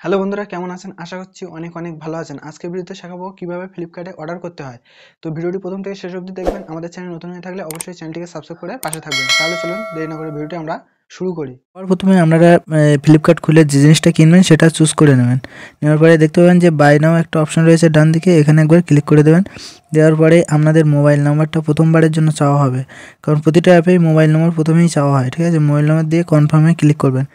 Hello বন্ধুরা, কেমন আছেন? আশা করছি অনেক অনেক ভালো আছেন। আজকের ভিডিওতে শেখাবো কিভাবে ফ্লিপকার্টে অর্ডার করতে হয়। তো ভিডিওটি প্রথম থেকে শেষ অবধি দেখবেন। আমাদের চ্যানেল নতুন হয়ে থাকলে অবশ্যই চ্যানেলটিকে সাবস্ক্রাইব করে পাশে থাকবেন। তাহলে চলুন দেরি না করে ভিডিওটি আমরা শুরু করি। প্রথমে আপনারা ফ্লিপকার্ট খুলে যে জিনিসটা কিনবেন সেটা চুজ করে নেবেন। নেওয়ার পরে দেখতে পাবেন যে বাই নাও একটা অপশন রয়েছে ডান দিকে, এখানে একবার ক্লিক করে দেবেন। দেওয়ার পরে আপনাদের মোবাইল নাম্বারটা প্রথমবারের জন্য চাওয়া হবে, কারণ প্রতিটা অ্যাপেই মোবাইল নম্বর প্রথমেই চাওয়া হয়। ঠিক আছে, মোবাইল নাম্বার দিয়ে কনফার্মে ক্লিক করবেন।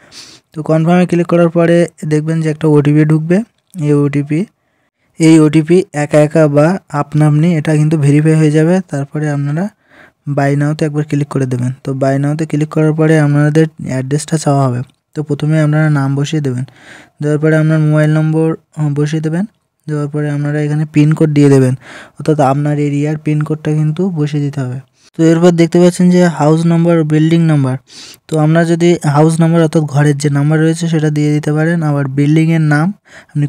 তো কনফার্মে ক্লিক করার পরে দেখবেন যে একটা ওটিপি ঢুকবে। এই ওটিপি একা একা বা আপনা আপনি এটা কিন্তু ভেরিফাই হয়ে যাবে। তারপরে আপনারা বাই নাওতে একবার ক্লিক করে দেবেন। তো বাই নাওতে ক্লিক করার পরে আপনাদের অ্যাড্রেসটা চাওয়া হবে। তো প্রথমে আপনারা নাম বসিয়ে দেবেন। দেওয়ার পরে আপনার মোবাইল নম্বর বসিয়ে দেবেন। দেওয়ার পরে আপনারা এখানে পিনকোড দিয়ে দেবেন, অর্থাৎ আপনার এরিয়ার পিনকোডটা কিন্তু বসিয়ে দিতে হবে। তো এরপর দেখতে পাচ্ছেন যে হাউস নাম্বার, বিল্ডিং নাম্বার। তো আমরা যদি হাউস নাম্বার অর্থাৎ ঘরের যে নাম্বার রয়েছে সেটা দিয়ে দিতে পারেন। আবার বিল্ডিংয়ের নাম, আপনি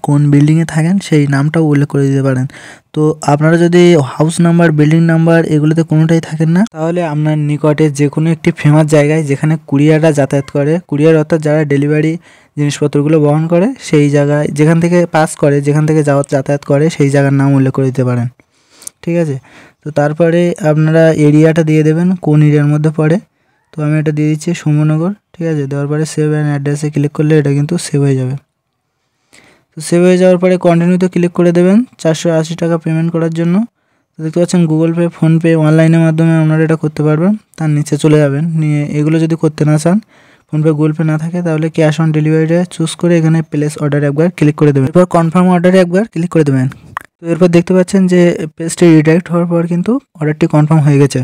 কোন বিল্ডিংয়ে থাকেন সেই নামটাও উল্লেখ করে দিতে পারেন। তো আপনারা যদি হাউস নাম্বার, বিল্ডিং নাম্বার এগুলোতে কোনোটাই থাকেন না, তাহলে আপনার নিকটে যে কোনো একটি ফেমাস জায়গায় যেখানে কুরিয়াররা যাতায়াত করে, কুরিয়ার অর্থাৎ যারা ডেলিভারি জিনিসপত্রগুলো বহন করে, সেই জায়গায় যেখান থেকে পাস করে, যেখান থেকে যাতায়াত করে সেই জায়গার নাম উল্লেখ করে দিতে পারেন। ঠিক আছে, তো তারপরে আপনারা এরিয়াটা দিয়ে দেবেন কোন এরিয়ার মধ্যে পড়ে। তো আমি এটা দিয়ে দিচ্ছি সুমনগর। ঠিক আছে, দেওয়ার পরে সেভ অ্যান্ড অ্যাড্রেসে ক্লিক করলে এটা কিন্তু সেভ হয়ে যাবে। তো সেভ হয়ে যাওয়ার পরে কন্টিনিউতে ক্লিক করে দেবেন 480 টাকা পেমেন্ট করার জন্য। তো দেখতে পাচ্ছেন গুগল পে, ফোনপে, অনলাইনের মাধ্যমে আপনারা এটা করতে পারবেন। তার নিচে চলে যাবেন, নিয়ে এগুলো যদি করতে না চান, ফোনপে গুগল পে না থাকে, তাহলে ক্যাশ অন ডেলিভারিটা চুজ করে এখানে প্লেস অর্ডার একবার ক্লিক করে দেবেন। এরপর কনফার্ম অর্ডারে একবার ক্লিক করে দেবেন। তো এরপর দেখতে পাচ্ছেন যে পেজটি রিডাইরেক্ট হওয়ার পর কিন্তু অর্ডারটি কনফার্ম হয়ে গেছে।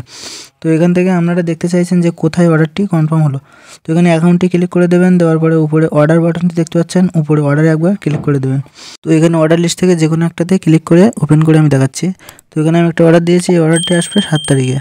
তো এখান থেকে আপনারা দেখতে চাইছেন যে কোথায় অর্ডারটি কনফার্ম হলো। তো এখানে অ্যাকাউন্টটি ক্লিক করে দেবেন। দেওয়ার পরে উপরে অর্ডার বাটনটি দেখতে পাচ্ছেন, উপরে অর্ডারে একবার ক্লিক করে দেবেন। তো এখানে অর্ডার লিস্ট থেকে যে কোনো একটাতে ক্লিক করে ওপেন করে আমি দেখাচ্ছি। তো এখানে আমি একটা অর্ডার দিয়েছি, এই অর্ডারটি আসবে 7 তারিখে।